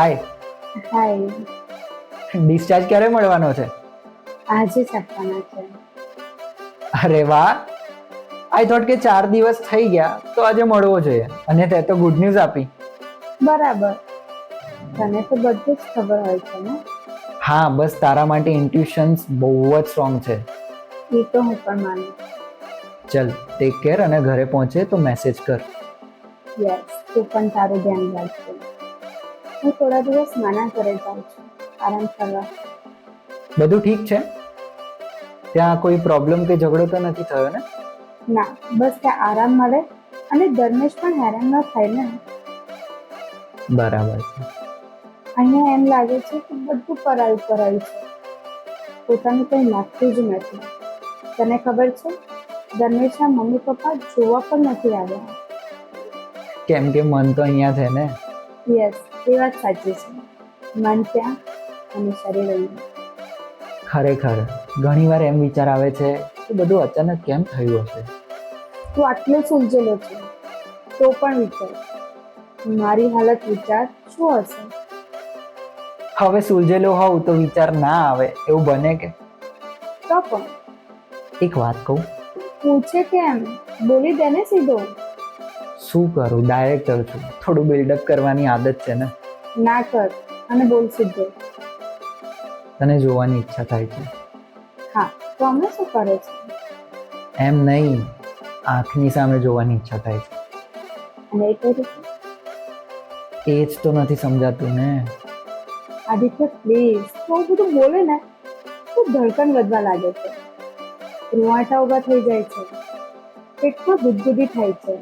હાય. હાય. Discharge ક્યારે મળવાનો છે? આજે જ આપવાના છે. અરે વાહ, આઈ થોટ કે 4 દિવસ થઈ ગયા તો આજે મળવો જોઈએ, અને તે તો ગુડ ન્યૂઝ આપી. બરાબર, તને તો બધું જ ખબર હોય છે ને. હા, બસ તારા માટે ઇન્ટ્યુશન્સ બહુ જ સ્ટ્રોંગ છે. એ તો હું પણ માનું. ચલ ટેક કેર, અને ઘરે પહોંચે તો મેસેજ કર. યસ, તું પણ તારું ધ્યાન રાખજે. હું થોડા દિવસ નાના ઘરે જાઉં છું આરામ કરવા. બધું ઠીક છે? ત્યાં કોઈ પ્રોબ્લેમ કે ઝઘડો તો નથી થયો ને? ના, બસ ત્યાં આરામ મળે અને ધર્મેશ પણ હેરાન ન થાય ને. બરાબર છે. અહીંયા એમ લાગે છે કે બધું પરાયું પરાયું છે, પોતાનું કંઈ લાગતું જ નથી. તને ખબર છે, ધર્મેશના મમ્મી પપ્પા જોવા પણ નથી આવ્યા. કેમ કે મન તો અહીંયા છે ને. યસ, એ વાત સાચી છે. મન ત્યાં અને શરીર અહીંયા. ખરેખર ઘણીવાર એમ વિચાર આવે છે કે બધું અચાનક કેમ થયું હશે. તું આટલો સુલझેલો છે તો પણ વિચાર, મારી હાલત વિચાર શું હશે. હવે સુલझેલો હોઉં તો વિચાર ના આવે એવું બને કે? તો પણ એક વાત કહું? પૂછે કેમ, બોલી દે ને સીધો. શું કરું, ડાયરેક્ટર છું, થોડું બિલ્ડઅપ કરવાની આદત છે ને. ના કર અને બોલ સીધો. તને જોવાની ઈચ્છા થાય છે. હા, તો અમે શું કરે છે? એમ નહીં, આંખની સામે જોવાની ઈચ્છા થાય છે. અને એ કઈ રીતે? એ જ તો નથી સમજાતું ને. આદિત્ય પ્લીઝ, તો બધું બોલે ને તો ધડકન વધવા લાગે છે, રૂવાટા ઉભા થઈ જાય છે, પેટમાં ગુદગુદી થાય છે,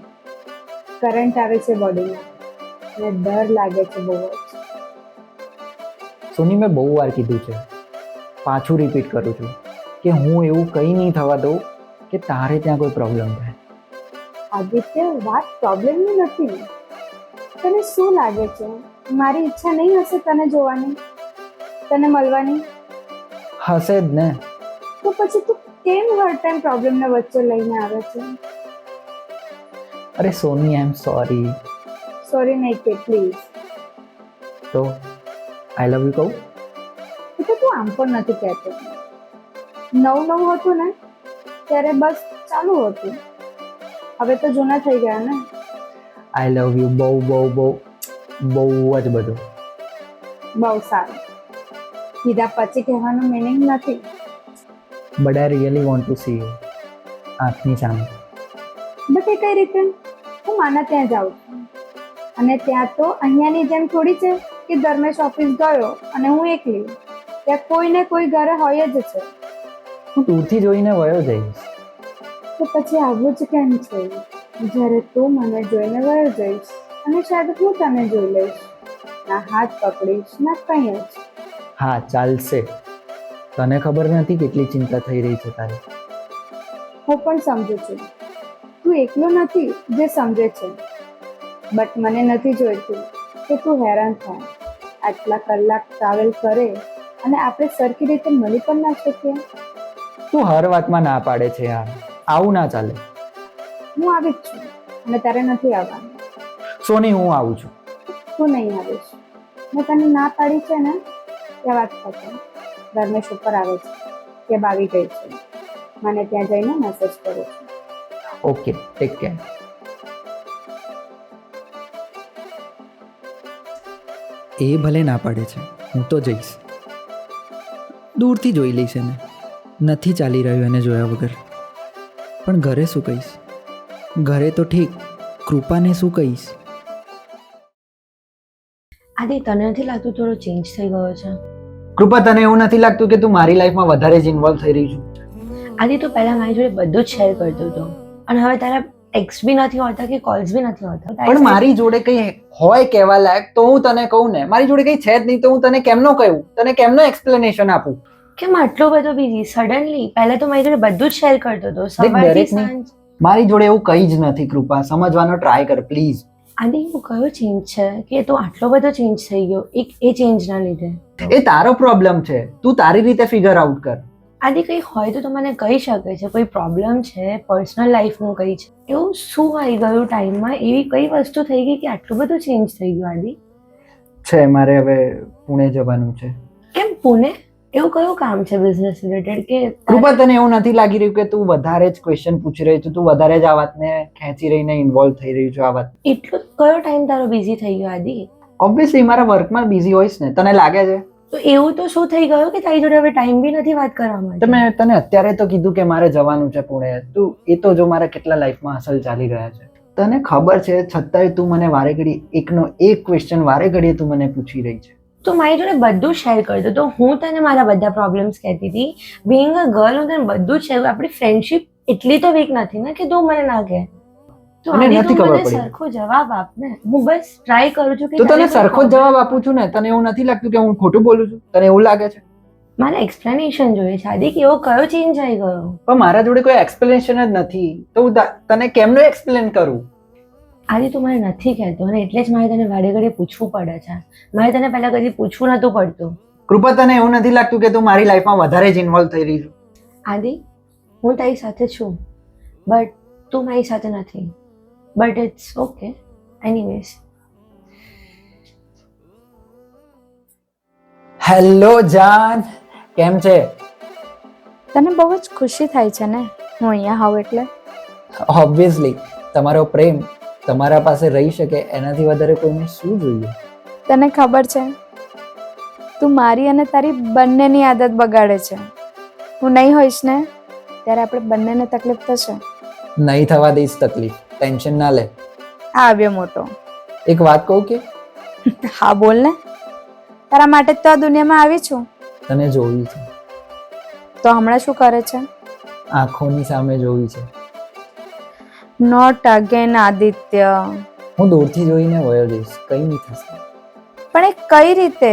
કરંટ આવે છે બોડીમાં, અને ડર લાગે છે બહુ જ. સોની, મેં બહુ વાર કીધું છે, પાછું રિપીટ કરું છું કે હું એવું કંઈ નહીં થવા દઉં કે તારે ત્યાં કોઈ પ્રોબ્લેમ થાય. આદિત્ય, વાત પ્રોબ્લેમની નથી. તને શું લાગે છે, મારી ઈચ્છા નહીં હશે તને જોવાની, તને મળવાની? હશે જ ને. તો પછી તું કેમ હર ટાઈમ પ્રોબ્લેમને વચ્ચે લઈને આવે છે? અરે સોની, આઈ એમ સોરી. સોરી નહીં કે પ્લીઝ. તો આઈ લવ યુ કહું? એ તો તું આમ પણ નથી કહેતો. નવું નવું હતું ને ત્યારે બસ ચાલુ હતું, હવે તો જૂના થઈ ગયા ને. આઈ લવ યુ બહુ બહુ બહુ બહુ જ બધું. બહુ સારું. કીધા પછી કહેવાનું મિનિંગ નથી. But I really want to C you, આંખની સામે. બટ એ કઈ રીતે? હું માના ત્યાં જાઉં છું, અને ત્યાં તો અહીંયાની જેમ થોડી છે કે ધર્મેશ ઓફિસ ગયો અને હું એકલી. ત્યાં કોઈ ને કોઈ ઘરે હોય જ છે. હું દૂરથી જોઈને વયો જઈશ. તો પછી આવું જ કેમ છે? જ્યારે તું મને જોઈને વયો જઈશ અને શાયદ હું તને જોઈ લઈશ, ના હાથ પકડીશ ના કંઈ જ. હા, ચાલશે. તને ખબર નથી કેટલી ચિંતા થઈ રહી છે તારી. હું પણ સમજુ છું, તું એકલો નથી જે સમજે છે, બટ મને નથી જોઈતું કે તું હેરાન થાય. આટલા કલાક ટ્રાવેલ કરે અને આપણે સરખી રીતે મળી પણ ના શકીએ. તું હર વાતમાં ના પાડે છે યાર, આવું ના ચાલે. હું આવી જ છું અને તારે નથી આવવાનું. સોની, હું આવું છું. તું નહીં આવીશ. મેં તને ના પાડી છે ને, ત્યાં વાત ખતમ. ધર્મેશ ઉપર આવે છે, કેબ આવી ગઈ છે, મને ત્યાં જઈને મેસેજ કરું છું. Okay, take care. એ ભલે ના પાડે છે, હું તો જઈશ. દૂરથી જોઈ લઈશ એને. નથી ચાલી રહ્યું એને જોયા વગર. પણ ઘરે શું કહીશ? ઘરે તો ઠીક, કૃપાને શું કહીશ? આદિ, તને નથી લાગતું થોડો ચેન્જ થઈ ગયો છે? કૃપા, તને એવું નથી લાગતું કે તું મારી લાઈફમાં વધારે જ ઇન્વોલ્વ થઈ રહી છું? આદિ, તું પહેલા મારી જોડે બધું જ શેર કરતો હતો, અને હવે તારા ટેક્સ્ટ બી નથી હોતા કે કોલ્સ બી નથી હોતા. પણ મારી જોડે કંઈ હોય કહેવા લાયક તો હું તને કહું ને. મારી જોડે કંઈ છે જ નહીં તો હું તને કેમનો કહું, તને કેમનો એક્સપ્લેનેશન આપું? કેમ આટલો બધો બીજી સડનલી? પહેલા તો મારી જોડે બધું જ શેર કરતો હતો, સવારથી સાંજ. મારી જોડે એવું કંઈ જ નથી કૃપા, સમજવાનો ટ્રાય કર પ્લીઝ. આદિ, હું કયો ચેન્જ છે કે તું આટલો બધો ચેન્જ થઈ ગયો એ ચેન્જના લીધે? એ તારો પ્રોબ્લેમ છે, તું તારી રીતે ફિગર આઉટ કર. આદિ, કંઈ હોય તો મને કહી શકે છે, કોઈ પ્રોબ્લેમ છે, પર્સનલ લાઈફનું કંઈ છે, એવું શું આવી ગયું ટાઈમમાં, એવી કઈ વસ્તુ થઈ ગઈ કે આટલું બધું ચેન્જ થઈ ગયું? આદિ, છે મારે હવે પુણે જવાનું છે. કેમ પુણે? એવું કયું કામ છે બિઝનેસ રિલેટેડ કે કૃપા, તને એવું નથી લાગી રહ્યું કે તું વધારે જ ક્વેશ્ચન પૂછી રહી છું, તું વધારે જ આ વાતને ખેંચી રહીને ઇન્વોલ્વ થઈ રહી છું આ વાત? એટલો કયો ટાઈમ તારો બિઝી થઈ ગયો આદિ? ઓબ્વિયસલી મારા વર્કમાં બિઝી હોઈશ ને, તને લાગે છે? તો એવું તો શું થઈ ગયું કે તારી જોડે હવે ટાઈમ બી નથી વાત કરવા માટે? તો મેં તને અત્યારે તો કીધું કે મારે જવાનું છે પુણે. તું એ તો જો મારા કેટલા લાઈફમાં અસલ ચાલી રહ્યા છે તને ખબર છે, છતાંય તું મને વારે ઘડી એકનો એક ક્વેશ્ચન વારે ઘડીએ તું મને પૂછી રહી છે. તો મારી જોડે બધું શેર કરતો તો હું તને મારા બધા પ્રોબ્લેમ્સ કહેતી હતી. બિંગ અ ગર્લ હું તને બધું જ શેર. આપણી ફ્રેન્ડશિપ એટલી તો વીક નથી ને કે તું મને ના કહે. તો મને આની નથી તું ખબર મને પડી. સરખો જવાબ આપ ને. હું બસ ટ્રાય કરું છું કે તો તને તારે કોઈ સરખો જ problem- જવાબ આપું છું ને, તને એવું નથી લાગતું કે હું ખોટું બોલું છું? તને એવું લાગે છે? મારે એક્સપ્લેનેશન જોઈએ છે આદિ, કે એવો કયો ચેન્જ આવી ગયો? પણ મારા જોડે કોઈ એક્સપ્લેનેશન જ નથી, તો હું તને કેમનું એક્સપ્લેન કરું? આદિ તું મને નથી કહેતો અને એટલે જ મારે તને વારે ઘડીએ પૂછવું પડે છે. મારે તને પહેલા કદી પૂછવું નતું પડતું. કૃપા, તને એવું નથી લાગતું કે તું મારી લાઈફમાં વધારે જ ઇન્વોલ્વ થઈ રહી છું? આદિ હું તારી સાથે છું બટ તું મારી સાથે નથી. But it's okay anyways. Hello જાન, કેમ છે? તને બહુ જ ખુશી થાય છે ને હું અહીંયા હોઉં એટલે? ઓબ્વિયસલી, તમારો પ્રેમ તમારા પાસે રહી શકે એનાથી વધારે કોઈને શું જોઈએ? તને ખબર છે તું મારી અને તારી બંનેની આદત બગાડે છે. હું નહીં હોઈશ ને ત્યારે આપણે બંનેને તકલીફ થશે. નહીં થવા દઈશ તકલીફ, ટેન્શન ના લે. આ આવ્યો મોટો. એક વાત કહું કે? હા બોલ ને. તારા માટે જ તો આ દુનિયામાં આવી છું. તને જોવી છે, તો હમણાં શું કરે છે? આંખોની સામે જોવી છે. Not again Aditya. હું દૂરથી જોઈને વયો જઈશ, કઈ નહીં થશે. પણ એ કઈ રીતે?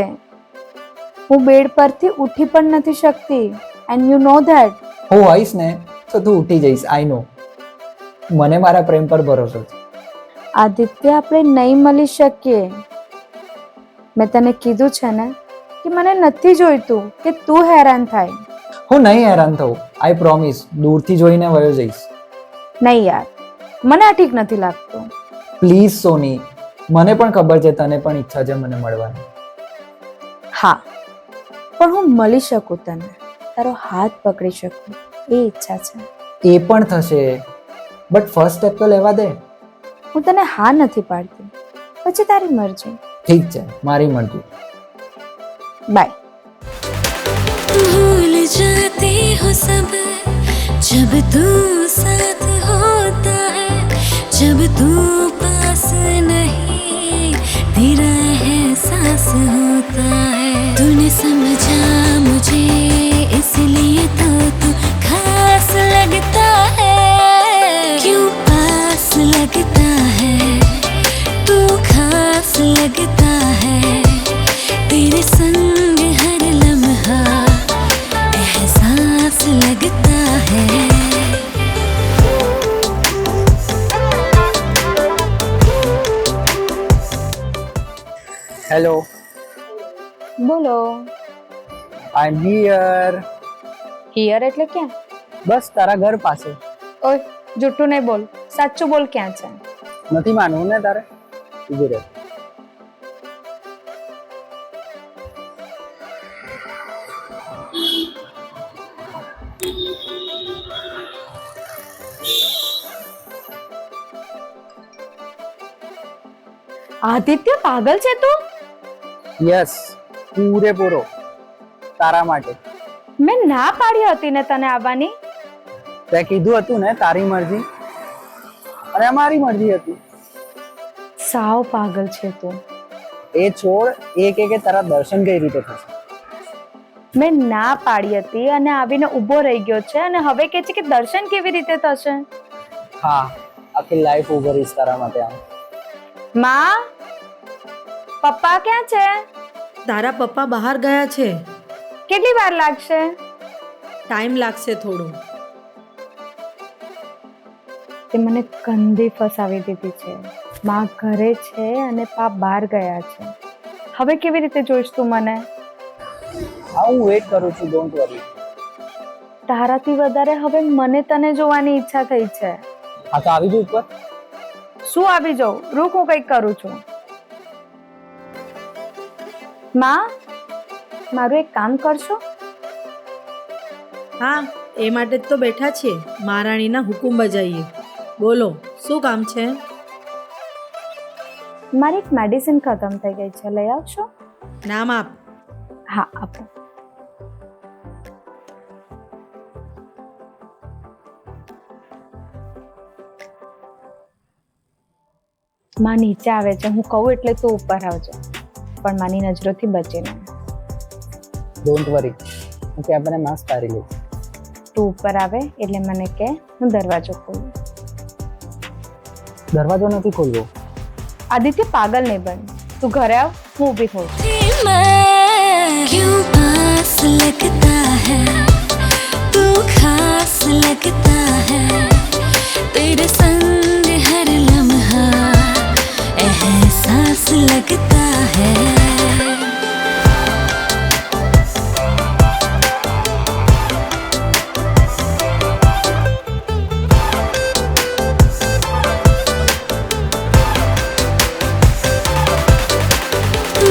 હું બેડ પરથી ઉઠી પણ નથી શકતી એન્ડ યુ નો ધેટ. હું હોઈશ ને તો તું ઉઠી જઈશ, આઈ નો. મને મારા પ્રેમ પર ભરોસો છે. આદિત્ય આપણે નહીં મળી શકીએ. મેં તને કીધું છે ને કે મને નથી જોઈતું કે તું હેરાન થાય. હું નહીં હેરાન થઉં, આઈ પ્રોમિસ. દૂરથી જોઈને વયો જઈશ. નહીં યાર, મને આ ઠીક નથી લાગતું. પ્લીઝ સોની, મને પણ ખબર છે તને પણ ઈચ્છા છે મને મળવાની. હા, પણ હું મળી શકું તને, તારો હાથ પકડી શકું એ ઈચ્છા છે. એ પણ થશે, બટ ફર્સ્ટ સ્ટેપ તો લેવા દે. હું તને હા નથી પાડતી, પછી તારી મરજી. ઠીક છે, મારી મરજી. બાય. भूल जाते हो सब जब तू साथ होता है, जब तू पास नहीं तेरा एहसास होता है. तूने समझा मुझे इसलिए तो तू खास लगता है. क्यों पास लगता है, तू खास लगता है. तेरे संग हर लम्हा एहसास लगता है. હેલો, બોલો. આઈ એમ હિયર. હિયર એટલે ક્યાં? બસ તારા ઘર પાસે. ઓય, જૂઠું નહીં બોલ, સાચું બોલ ક્યાં છે? નથી માનવું ને તારે? ઊભી રહે. આદિત્ય પાગલ છે તું? યસ, પૂરેપૂરો તારા માટે. મેં ના પાડી હતી ને તને આવવાની. તે કીધું હતું ને તારી મરજી, અને અમારી મરજી હતી. સાવ પાગલ છે તું. એ છોડ, એ કે તારા દર્શન કઈ રીતે થશે? મેં ના પાડી હતી અને આવીને ઊભો રહી ગયો છે અને હવે કહે છે કે દર્શન કેવી રીતે થશે? હા, આખી લાઈફ ઉભો રહીશ તારા માટે. આમ માં, પપ્પા ક્યાં છે? તારા પપ્પા બહાર ગયા છે. કેટલી વાર લાગશે? ટાઈમ લાગશે થોડો. તે મને કંધી ફસાવી દીધી છે. માં ઘરે છે અને પા બહાર ગયા છે. હવે કેવી રીતે જોઈશ તું મને? હા, હું વેઇટ કરું છું, ડોન્ટ વરી. તારાથી વધારે હવે મને તને જોવાની ઈચ્છા થઈ છે. હા તો આવી જ ઉપર. શું આવી જાઉં? રૂક, હું કંઈક કરું છું. માં, મારું એક કામ કરશો? હા, એ માટે જ તો બેઠા છીએ. મહારાણીના હુકુમ બજાવીએ. બોલો, શું કામ છે? મારી એક મેડિસિન ખતમ થઈ ગઈ છે, લઈ આવશો? નામ આપ. હા, આપો. માં નીચે આવે છે, હું કહું એટલે તું ઉપર આવજો, પણ માની નજરોથી બચીને. ડોન્ટ વરી, હું ત્યાં મને માસ્ક તારી લઈશ. તું ઉપર આવે એટલે મને કે, હું દરવાજો ખોલું. દરવાજો નથી ખોલવો. આદિત્ય, પાગલ નહીં બન, તું ઘરે આવ, હું ઊભી થઉં છું. मैं क्यों पास लगता है, तू खास लगता है, तेरे संग हर लम्हा एहसास लगता है.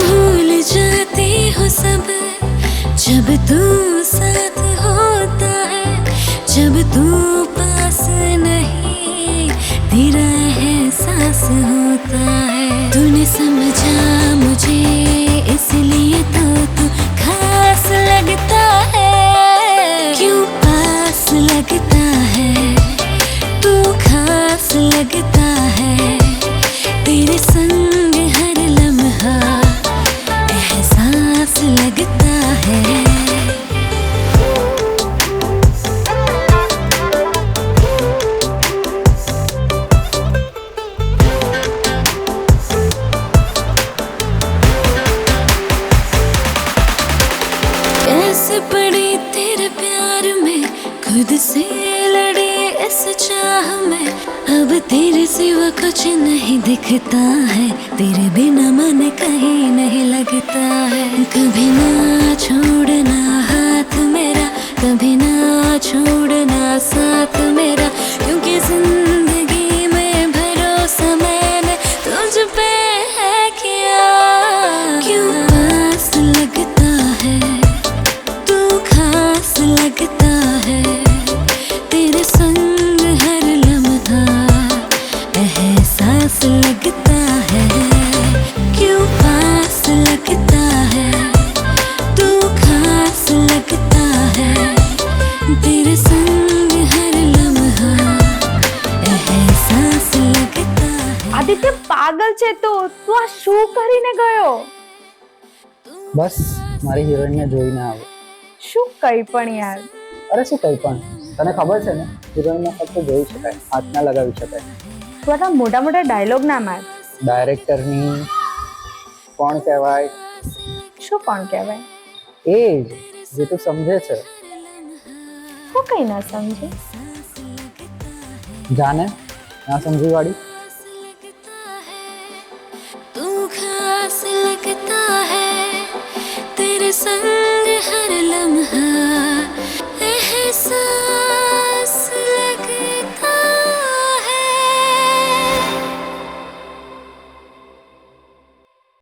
भूल जाती हूँ सब जब तू साथ होता है, जब तू पास नहीं तेरा एहसास होता है. तूने समझा मुझे इसलिए तो तू खास लगता है. क्यों पास लगता है, तू खास लगता है, तेरे संग हर लम्हा एहसास लगता है. कैसे पड़ी तेरे प्यार में, खुद से लड़ी इस चाह में, अब तेरे सिवा कुछ नहीं दिखता है, तेरे बिना मन कहीं नहीं लगता है. कभी ना छोड़ना हाथ मेरा, कभी ना छोड़ना साथ मेरा, क्योंकि जिंदगी में भरोसा मैंने तुझ पे है किया. क्यों पास लगता है, तू खास लगता है, तेरे संग हर लम्हा एहसास लगता है. क्यों पास लगता है, तू खास लगता है, तेरे संग हर लम्हा एहसास लगता है. આદિત્ય, પાગલ છે તું આ શું કરીને ગયો? બસ મારી હિરોઈનને જોઈને આવો. શું કઈ પણ યાર. અરે શું કંઈ પણ, તને ખબર છે ને, હિરોઈનને ફક્ત જોઈ શકાય, હાથ ના લગાવી શકાય. તું આટલા મોટા મોટા ડાયલોગ ના માર. ડાયરેક્ટરની કોણ કહેવાય? શું કોણ કહેવાય? એ જ જે તું સમજે છે. હું કઈ ના સમજી. જાને ના સમજી વાળી. तू खास लगता है, तेरे संग हर लम्हा